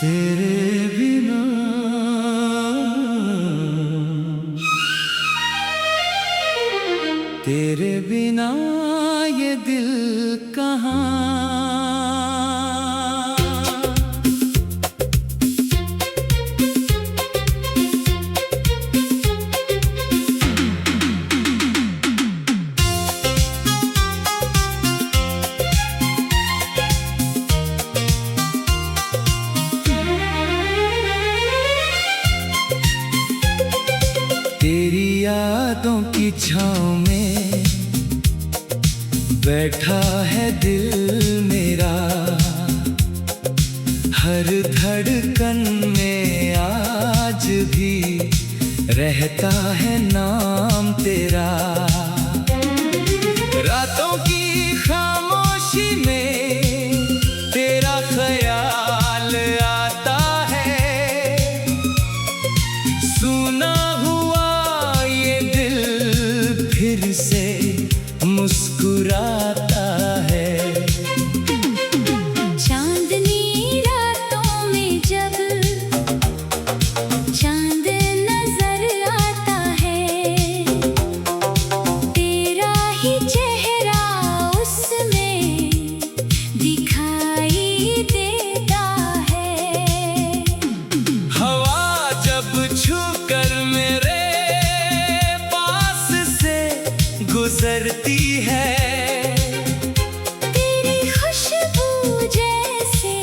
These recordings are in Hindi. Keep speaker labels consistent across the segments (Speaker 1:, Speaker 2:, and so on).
Speaker 1: तेरे बिना तेरे बिना ये दिल कहाँ। तेरी यादों की छाँव में बैठा है दिल मेरा, हर धड़कन में आज भी रहता है नाम तेरा। रातों की खामोशी में तेरा ख्याल आता है, सुना फिर से मुस्कुराता है।
Speaker 2: चांदनी रातों में जब चांद नजर आता है, तेरा ही चेहरा उसमें दिखाई देता है।
Speaker 1: हवा जब छूकर मेरे गुजरती है,
Speaker 2: तेरी खुशबू जैसे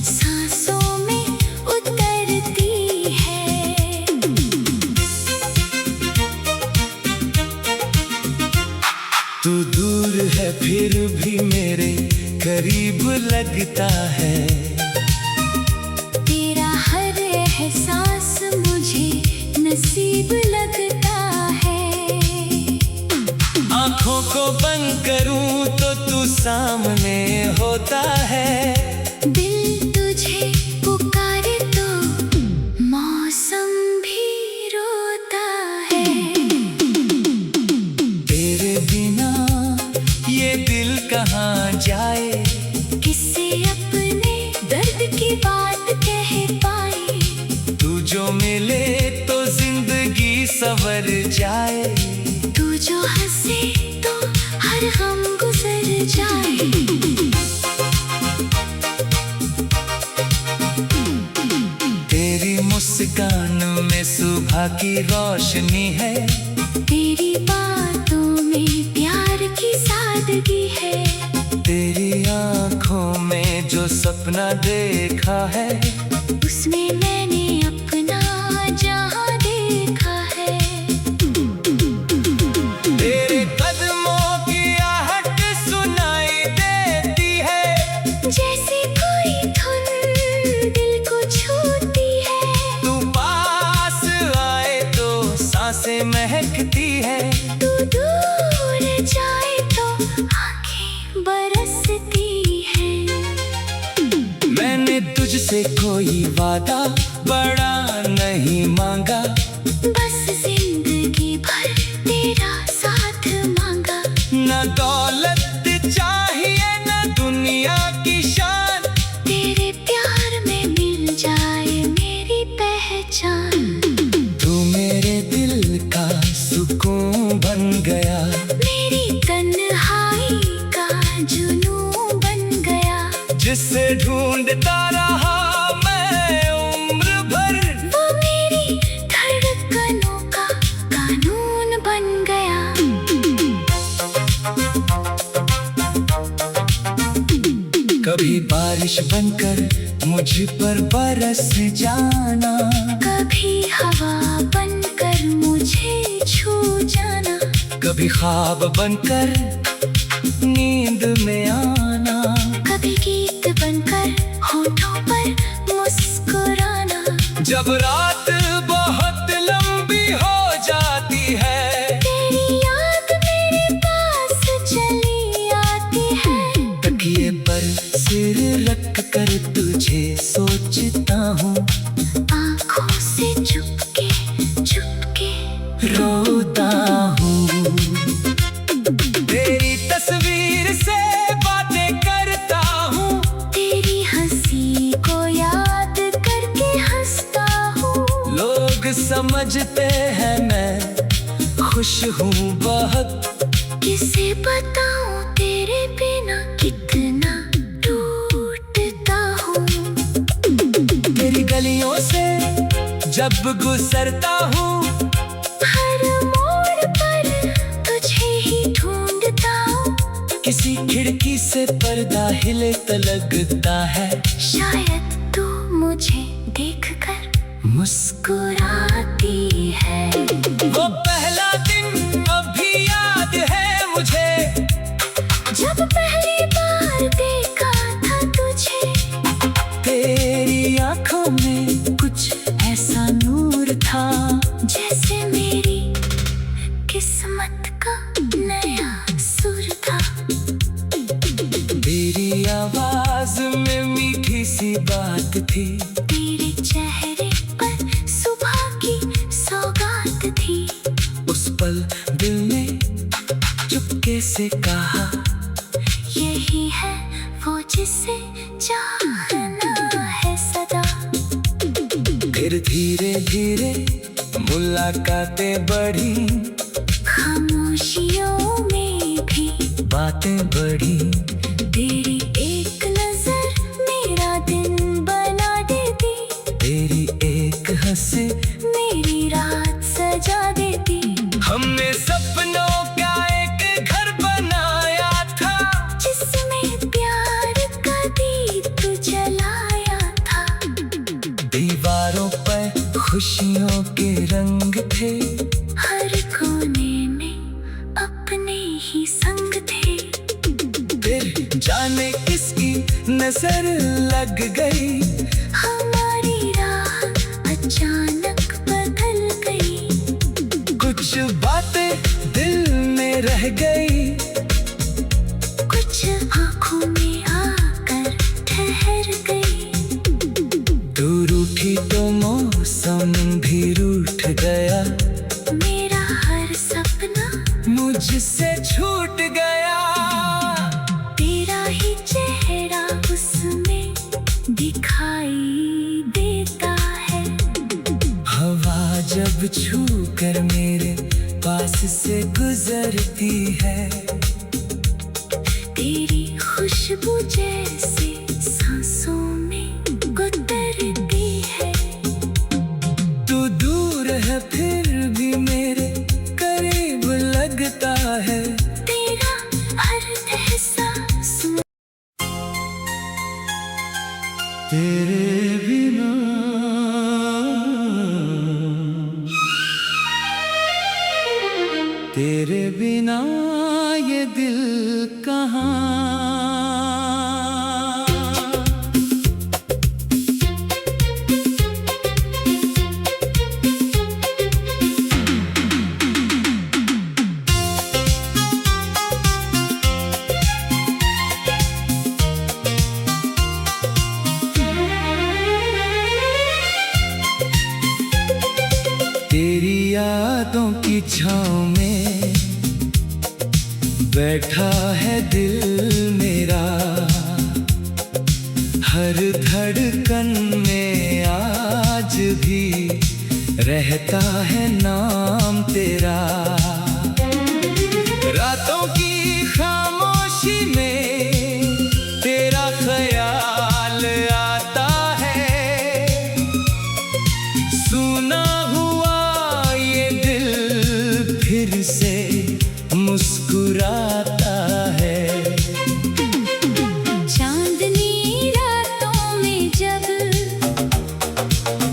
Speaker 2: सांसों में उतरती है।
Speaker 1: तू दूर है फिर भी मेरे करीब लगता है,
Speaker 2: तेरा हर एहसास मुझे नसीब लगता है।
Speaker 1: आँखों को बंद करूं तो तू सामने होता है,
Speaker 2: दिल तुझे पुकारे तो मौसम भी रोता है।
Speaker 1: तेरे बिना ये दिल कहाँ जाए,
Speaker 2: किससे अपने दर्द की बात कह पाए।
Speaker 1: तू जो मिले तो जिंदगी संवर जाए,
Speaker 2: तू जो हंसे तो हर गम गुजर जाए।
Speaker 1: तेरी मुस्कान में सुबह की रोशनी है,
Speaker 2: तेरी बातों में प्यार की सादगी है।
Speaker 1: तेरी आँखों में जो सपना देखा है,
Speaker 2: उसमें मैंने अपना जहां देखा है।
Speaker 1: तेरे कदमों की आहट सुनाई देती है,
Speaker 2: जैसे कोई धुन दिल को छूती है।
Speaker 1: तू पास आए तो सांसें महकती है,
Speaker 2: तू दूर जाए तो आंखें बरसती है।
Speaker 1: मैंने तुझसे कोई वादा बड़ा नहीं मांगा,
Speaker 2: बस जिंदगी भर तेरा साथ मांगा।
Speaker 1: न दौलत चाहिए न दुनिया की शान,
Speaker 2: तेरे प्यार में मिल जाए मेरी पहचान।
Speaker 1: तू मेरे दिल का सुकून बन गया,
Speaker 2: मेरी तन्हाई का जुनून बन गया।
Speaker 1: जिसे ढूंढता रहा मैं उम्र भर,
Speaker 2: वो मेरी धड़कनों का कानून बन गया।
Speaker 1: कभी बारिश बनकर मुझ पर बरस जाना,
Speaker 2: कभी हवा बनकर मुझे छू जाना।
Speaker 1: कभी ख्वाब बनकर नींद में आना,
Speaker 2: कभी गीत बनकर होठों पर मुस्कुराना।
Speaker 1: जब रात बहुत लंबी हो जाती है,
Speaker 2: तेरी याद मेरे पास चली आती है।
Speaker 1: तकिए पर सिर रख कर तुझे सोचता हूँ,
Speaker 2: आँखों से चुपके चुपके
Speaker 1: रोता हूँ। तेरी तस्वीर से बातें करता हूँ,
Speaker 2: तेरी हंसी को याद
Speaker 1: समझते हैं मैं खुश हूँ बहुत।
Speaker 2: किसे बताऊं तेरे बिना कितना टूटता हूँ।
Speaker 1: तेरी गलियों से जब गुजरता हूँ,
Speaker 2: हर मोड़ पर तुझे ही ढूंढता हूँ।
Speaker 1: किसी खिड़की से पर्दा हिले तो लगता है
Speaker 2: शायद तू मुझे देखकर मुस्कुराती है।
Speaker 1: वो पहला दिन अभी याद है मुझे,
Speaker 2: जब पहली बार देखा था तुझे।
Speaker 1: तेरी आंखों में कुछ ऐसा नूर था,
Speaker 2: जैसे मेरी किस्मत का नया सुर था।
Speaker 1: तेरी आवाज में मीठी सी बात थी,
Speaker 2: तेरे चेहरे पर सुबह की सौगात थी।
Speaker 1: उस पल दिल ने चुपके से कहा,
Speaker 2: यही है वो जिसे चाहना है सदा।
Speaker 1: फिर धीरे धीरे मुलाकातें बढ़ी,
Speaker 2: खामोशियों में भी
Speaker 1: बातें बढ़ी।
Speaker 2: तेरी एक नजर मेरा दिन बना देती।
Speaker 1: तेरी एक हंसी
Speaker 2: मेरी रात सजा देती।
Speaker 1: हमने सपनों का एक घर बनाया था,
Speaker 2: जिसमें प्यार का दीप जलाया था।
Speaker 1: दीवारों पर खुशियों के रंग थे,
Speaker 2: हर कोने में अपने ही संग थे।
Speaker 1: फिर जाने किसकी नजर लग गई,
Speaker 2: हमारी राह अचानक बदल गई।
Speaker 1: कुछ बातें दिल में रह गई,
Speaker 2: कुछ आँखों में आकर ठहर गई।
Speaker 1: तू रूठी तो मौसम भी रूठ गया,
Speaker 2: मेरा हर सपना
Speaker 1: मुझसे छूट गया।
Speaker 2: तेरा ही चेहरा उसमें दिखाई देता है।
Speaker 1: हवा जब छू कर मेरे पास से गुजरती है,
Speaker 2: तेरी खुशबू जैसे सांसों में गुजरती है।
Speaker 1: तू दूर है फिर भी मेरे करीब लगता है।
Speaker 2: तेरा हर एहसास
Speaker 1: तेरे बिना तेरे बिना ये दिल कहाँ। तेरी यादों की छाँव में बैठा है दिल मेरा, हर धड़कन में आज भी रहता है नाम तेरा। रातों की खामोशी में तेरा ख्याल आता है, सुना हुआ ये दिल फिर से मुस्कुराता है।
Speaker 2: चांदनी रातों में जब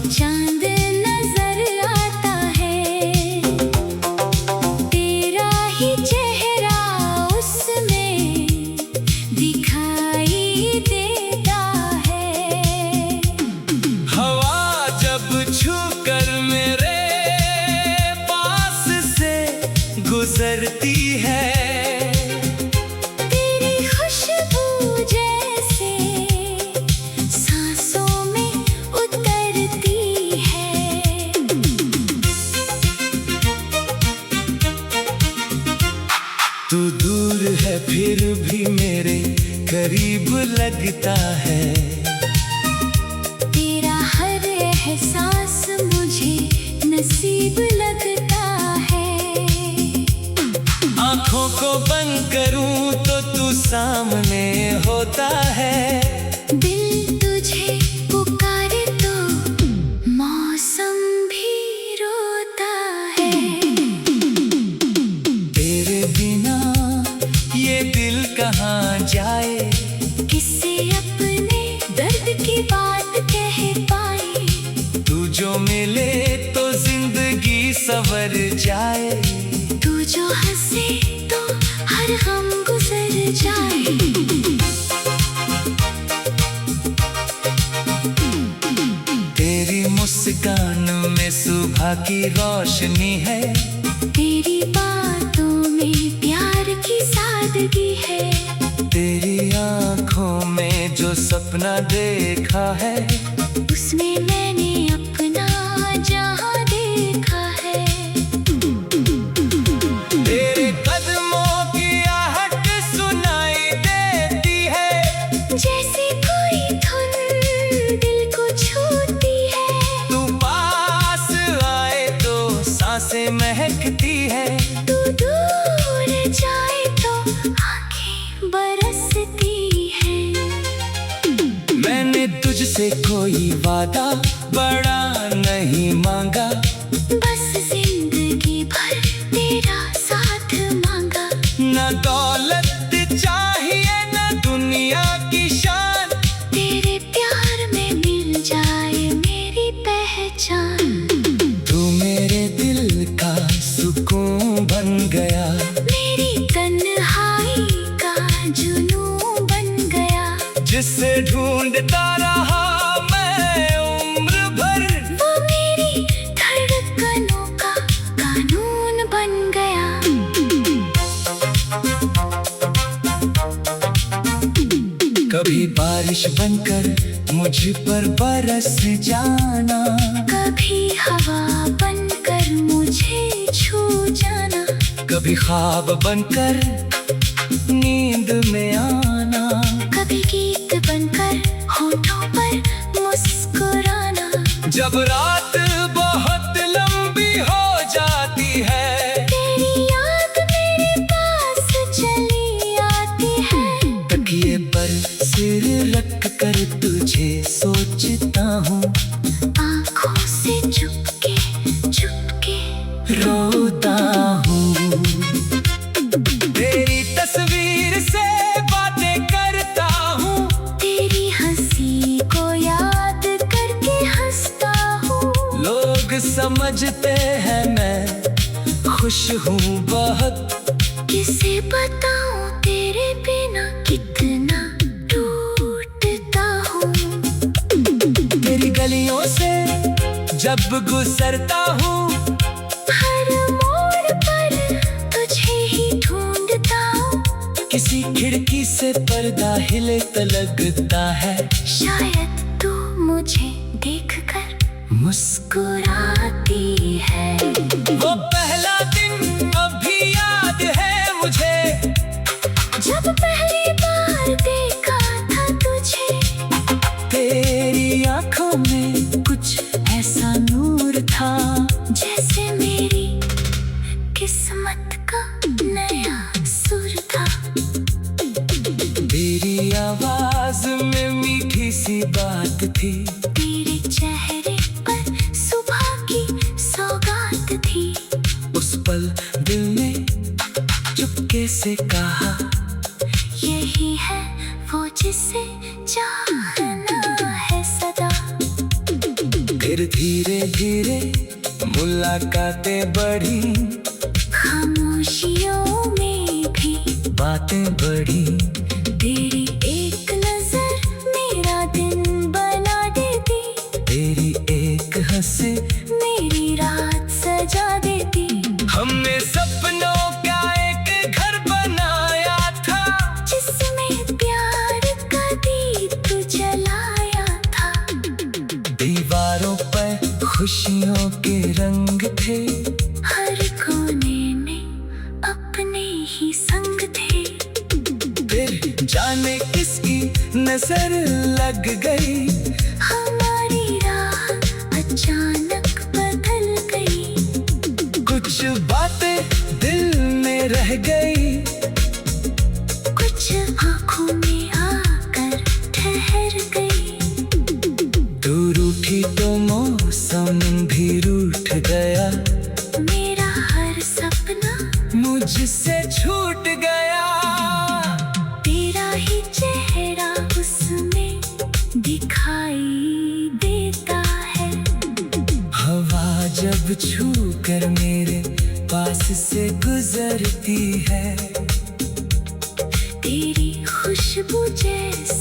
Speaker 2: चांद नजर आता है। तेरा ही चेहरा उसमें दिखाई देता है।
Speaker 1: हवा जब छूकर मेरे पास से गुजरती है,
Speaker 2: तेरी खुशबू जैसे सांसों में उतरती है।
Speaker 1: तू दूर है फिर भी मेरे करीब लगता है।
Speaker 2: तेरा हर एहसास मुझे नसीब अजीब लगता है।
Speaker 1: आंखों को बंद करूं तो तू सामने होता है।
Speaker 2: दिल तुझे पुकारे तो मौसम भी रोता है।
Speaker 1: तेरे बिना ये दिल कहाँ जाए,
Speaker 2: किससे अपने दर्द की बात कह पाए।
Speaker 1: तू जो मिले तो जिंदगी संवर जाए।
Speaker 2: तू जो हंसे तो हर गम गुजर जाए।
Speaker 1: तेरी मुस्कान में सुबह की रोशनी है।
Speaker 2: तेरी बातों में प्यार की सादगी है।
Speaker 1: तेरी आंखों में जो सपना देखा है,
Speaker 2: उसमें मैंने अपना जहां देखा है।
Speaker 1: तेरे कदमों की आहट सुनाई देती है।
Speaker 2: जैसे कोई धुन दिल को छूती है।
Speaker 1: तू पास आए तो सांसें महकती है।
Speaker 2: तू दूर जाए तो आंखें बरसती है।
Speaker 1: मैंने तुझसे कोई वादा बड़ा नहीं मांगा,
Speaker 2: बस जिंदगी भर तेरा साथ मांगा।
Speaker 1: न दौलत चाहिए न दुनिया की शान।
Speaker 2: तेरे प्यार में मिल जाए मेरी पहचान।
Speaker 1: तू मेरे दिल का सुकून बन गया।
Speaker 2: मेरी तन्हाई का जुनून बन गया।
Speaker 1: जिसे ढूंढता रहा मैं उम्र भर,
Speaker 2: वो मेरी धड़कनों का कानून बन गया।
Speaker 1: कभी बारिश बनकर मुझ पर बरस जाना।
Speaker 2: कभी हवा बनकर मुझे छू जाना।
Speaker 1: कभी ख्वाब बनकर नींद में आना।
Speaker 2: कभी गीत बनकर होठों पर मुस्कुराना।
Speaker 1: जब रात बहुत लंबी हो जाती है,
Speaker 2: तेरी याद मेरे पास चली आती है।
Speaker 1: तकिए पर सिर रख कर तुझे सोचता हूँ।
Speaker 2: आँखों से चुपके चुपके
Speaker 1: रोता हूँ। तेरी तस्वीर से बातें करता हूँ।
Speaker 2: तेरी हंसी को याद करके हंसता हूँ।
Speaker 1: लोग समझते हैं मैं खुश हूँ बहुत।
Speaker 2: किसे बताऊँ तेरे बिना कितना टूटता हूँ।
Speaker 1: तेरी गलियों से जब गुजरता हूँ,
Speaker 2: हर मोड़ पर तुझे ही ढूंढता हूँ।
Speaker 1: किसी खिड़की से पर्दा हिले तो लगता है
Speaker 2: शायद तू मुझे देखकर मुस्कुराती है।
Speaker 1: वो पहला दिन अभी याद है मुझे,
Speaker 2: जब पहली बार देखा था तुझे।
Speaker 1: तेरी आंखों में कुछ ऐसा नूर था,
Speaker 2: जैसे मेरी किस्मत का नया सुर था।
Speaker 1: तेरी आवाज में मीठी सी बात थी।
Speaker 2: तेरे चेहरे पर सुबह की सौगात थी।
Speaker 1: उस पल दिल ने चुपके से कहा,
Speaker 2: यही है वो जिसे चाहना है सदा।
Speaker 1: फिर धीरे धीरे मुलाकातें बढ़ी।
Speaker 2: खामोशियों में भी
Speaker 1: बातें बढ़ी।
Speaker 2: तेरी एक नजर मेरा दिन बना देती।
Speaker 1: तेरी एक हंसी
Speaker 2: मेरी रात सजा देती।
Speaker 1: हमने सपनों का एक घर बनाया था,
Speaker 2: जिसमें प्यार का दीप जलाया था।
Speaker 1: दीवारों पर खुशियों के रंग थे।
Speaker 2: हर कोने में अपने ही संग थे।
Speaker 1: फिर जाने किसकी नजर लग गई।
Speaker 2: हमारी राह अचानक बदल गई।
Speaker 1: रह गई।
Speaker 2: कुछ आँखों में आकर ठहर गई।
Speaker 1: तू रूठी तो मौसम भी रूठ गया।
Speaker 2: मेरा हर सपना
Speaker 1: मुझसे छूट गया।
Speaker 2: तेरा ही चेहरा उसमें दिखाई देता है।
Speaker 1: हवा जब छू कर मेरे पास से गुजरती है।
Speaker 2: तेरी खुशबू जैसी